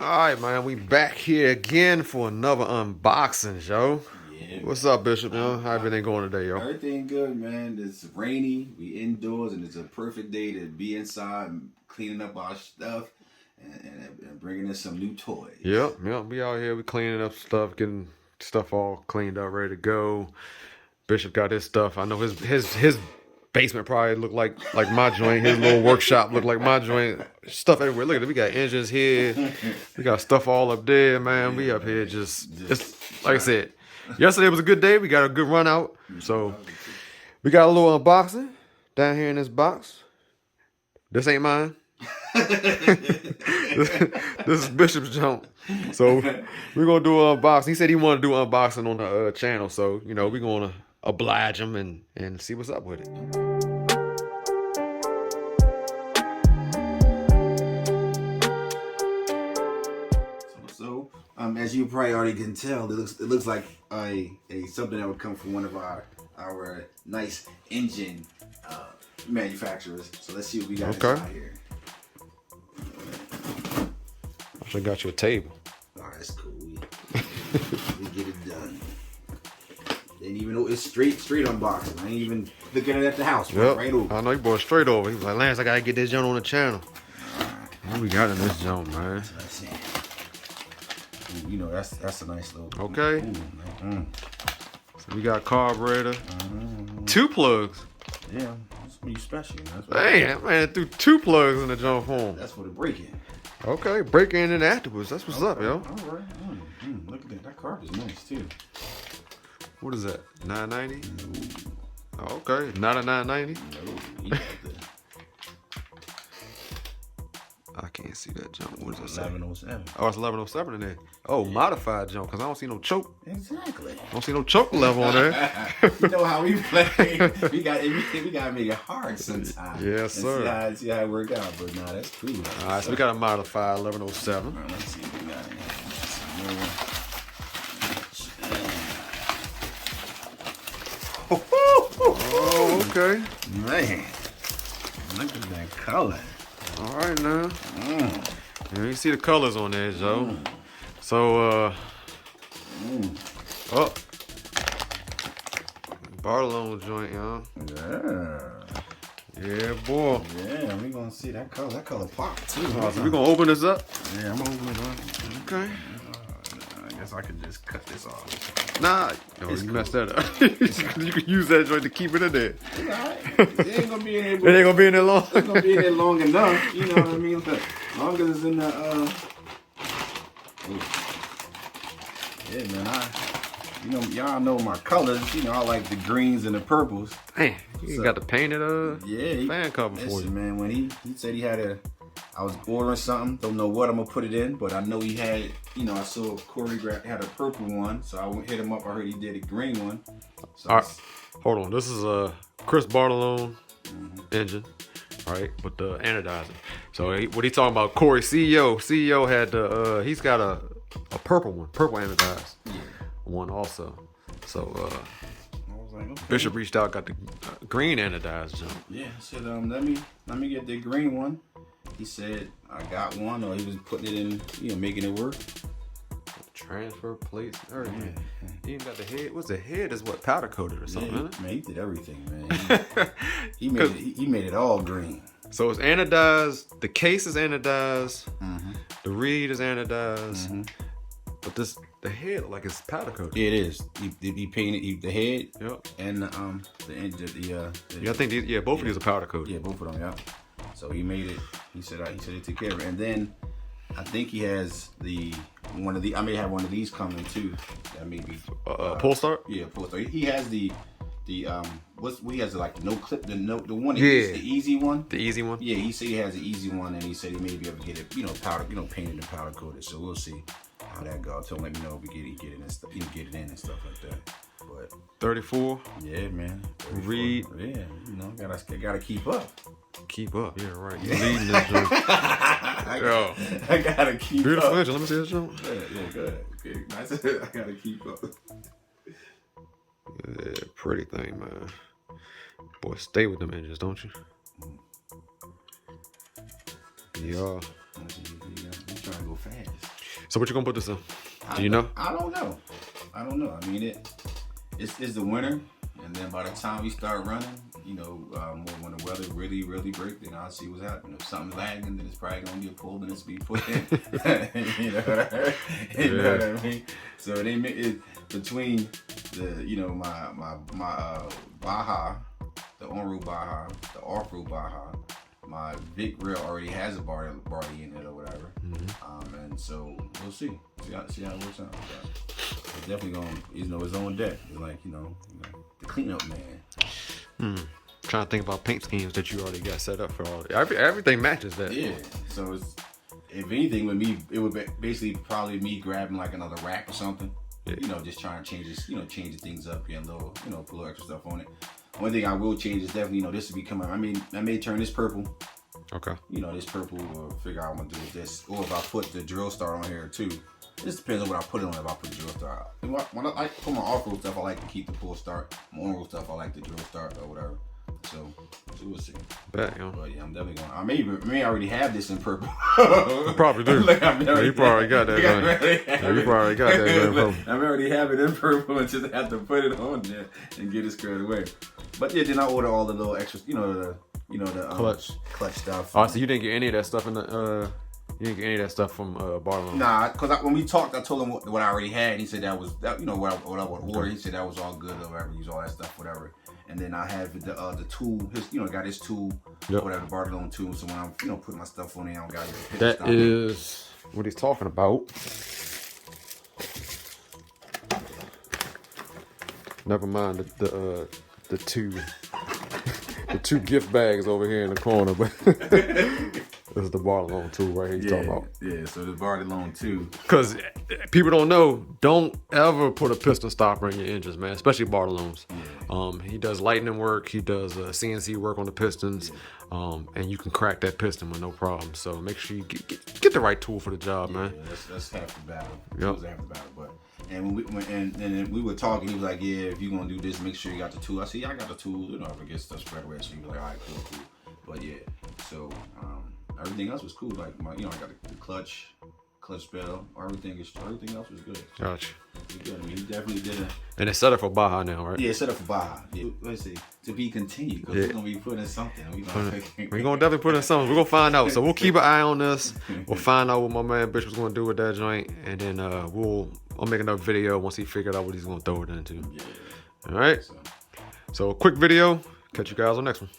All right, man, we back here again for another unboxing, yo. Yeah. What's up, Bishop? Yo? How everything going today, yo? Everything good, man. It's rainy. We indoors, and it's a perfect day to be inside and cleaning up our stuff and bringing in some new toys. Yep. We out here, we cleaning up stuff, getting stuff all cleaned up, ready to go. Bishop got his stuff. I know his basement probably looked like my joint. His little workshop looked like my joint. Stuff everywhere. Look at it. We got engines here. We got stuff all up there, man. We up here just like I said. Yesterday was a good day. We got a good run out. So we got a little unboxing down here in this box. This ain't mine. This is Bishop's junk. So we're gonna do an unboxing. He said he wanted to do an unboxing on the channel. So we're gonna oblige him and see what's up with it. So as you probably already can tell, it looks like a something that would come from one of our nice engine manufacturers. So let's see what we got inside here. I should got you a table. Oh, that's cool. We get it done. Didn't even know it's straight unboxing. I ain't even looking at it at the house. Yep. Right over. I know you brought straight over. He was like, Lance, I gotta get this junk on the channel. What we got in this junk, man? Let's see. Ooh, you know that's a nice little. Okay. So we got carburetor. 2 plugs. Yeah, that's when you special. Damn, man, threw 2 plugs in the junk home. That's for the break-in. Okay, break in and afterwards. That's what's up, yo. All right. Look at that. That carpet is nice too. What is that? $9.90? Oh, okay, not a $9.90. No, I can't see that junk. What is that? 1107. Oh, it's 1107 in there. Oh, modified junk, because I don't see no choke. Exactly. I don't see no choke level on there. You know how we play. We gotta make it hard sometimes. Yes, sir. And see how it worked out. But nah, that's cool. All right, so we got a modified 1107. All right, let's see what we got in here. Oh, okay. Man, look at that color. All right, now. Yeah, you see the colors on there, Joe. So, oh, Bartolone joint, y'all. Yeah, boy. Yeah, we gonna see that color. That color pop too. So we gonna open this up. Yeah, I'm gonna open it up. Okay. I guess I could just cut this off. Nah, no, you messed that up. You can use that joint to keep it in there. It ain't gonna be in there. It ain't gonna be in there long. It's gonna be in there long enough. You know what I mean? But long as it's in the yeah, man. Y'all know my colors. You know, I like the greens and the purples. Hey, you got the painted fan cover for you. Man, when he said I was ordering something, don't know what I'm gonna put it in, but I know he had, I saw Corey had a purple one, so I hit him up. I heard he did a green one. So all right, hold on. This is a Chris Bartolone engine, right, with the anodizer. So what he talking about? Corey CEO had the he's got a purple one, purple anodized one also. So I was like, okay. Bishop reached out, got the green anodized jump. Yeah, I said let me get the green one. He said I got one, or he was putting it in, making it work. Transfer plates, everything. Yeah. He even got the head. What's the head? Is what, powder coated or something? Yeah, isn't it? Man, he did everything, man. He made it all green. So it's anodized. The case is anodized. The reed is anodized. But the head, like, it's powder coated. Yeah, it is. He painted the head. Yep. And I think both of these are powder coated. Yeah, both of them. Yeah. So he made it. He said he took care of it. And then I think he has one of the. I may have one of these coming too. That may be pull start. Yeah, pull start. He has he has like no clip, the one. Yeah. The easy one. The easy one. Yeah, he said he has the easy one, and he said he may be able to get it, powder, painted and powder coated. So we'll see how that goes. So let me know if we get it and stuff, get it in and stuff like that. But 34. Yeah, man. 34. Reed. Yeah, gotta keep up. Keep up. Yeah, right. You're leading this joint. I gotta keep Beautiful up. engine. Let me see this joint. Yeah, go ahead. Okay. I said I gotta keep up. Yeah, pretty thing, man. Boy, stay with them engines, don't you? Yeah. I'm trying to go fast. So what you gonna put this in? Do you know? I don't know. I don't know. I mean, it's the winter, and then by the time we start running, you know, when the weather really breaks, then I'll see what's happening. If something's lagging, then it's probably gonna get pulled and it's be put in. You know what I mean? So they make it between the, you know, my Baja, the on-road Baja, the off-road Baja. My big rail already has a body in it or whatever, and so we'll see how it works out. But it's definitely gonna, you know, his own deck. It's like, you know, the cleanup man. Trying to think about paint schemes that you already got set up for all. Everything matches that. Yeah. So it's, if anything, with me, it would be basically probably me grabbing like another rack or something. Yeah. You know, just trying to change this, you know, change things up, get a little, you know, put a little extra stuff on it. One thing I will change is definitely, you know, this will be coming. I may turn this purple. Okay. You know, this purple, or figure out what I'm gonna do with this. Or if I put the drill start on here too. It just depends on what I put it on. If I put the drill start. When I put my off-road stuff, I like to keep the full start. My on-road stuff, I like the drill start or whatever. So we'll see. Bet, you know. But yeah, I'm definitely going. I may already have this in purple. You probably do. Like, You probably got that. You probably got that in purple. I already have it in purple and just have to put it on there and get it squared away. But yeah, then I order all the little extras, you know, the clutch stuff. Oh, so you didn't get any of that stuff in the you didn't get any of that stuff from Bartolone? Nah, because when we talked, I told him what I already had. And he said that was, you know, what I would order. He said that was all good or whatever. Use all that stuff, whatever. And then I have the tool. His, you know, got his tool, whatever, the Bartolone tool. So when I'm, you know, putting my stuff on there, I don't got to. That is what he's talking about. Never mind the two gift bags over here in the corner, but this is the Bartolone tool right here he's talking about. Yeah, so the Bartolone too. Because people don't know, don't ever put a piston stopper in your engines, man, especially Bartolone's. Yeah. He does lightning work, he does CNC work on the pistons, and you can crack that piston with no problem. So make sure you get the right tool for the job, man. Yeah, that's half the battle. Yep. That's half the battle, but. And when we were talking, he was like, "Yeah, if you're gonna do this, make sure you got the tool." I said, "Yeah, I got the tool. You know, if I get stuff spread away." So he was like, "All right, cool." But yeah, so everything else was cool. Like I got the clutch pedal. Everything else was good. Gotcha. Good. I mean, he definitely did it. And it's set up for Baja now, right? Yeah, it's set up for Baja. Yeah. Let's see, to be continued, because we're gonna be putting something. We're gonna definitely put in something. We're gonna find out. So we'll keep an eye on this. We'll find out what my man Bitch was gonna do with that joint, and then I'll make another video once he figured out what he's gonna throw it into. Yeah. All right. So a quick video. Catch you guys on the next one.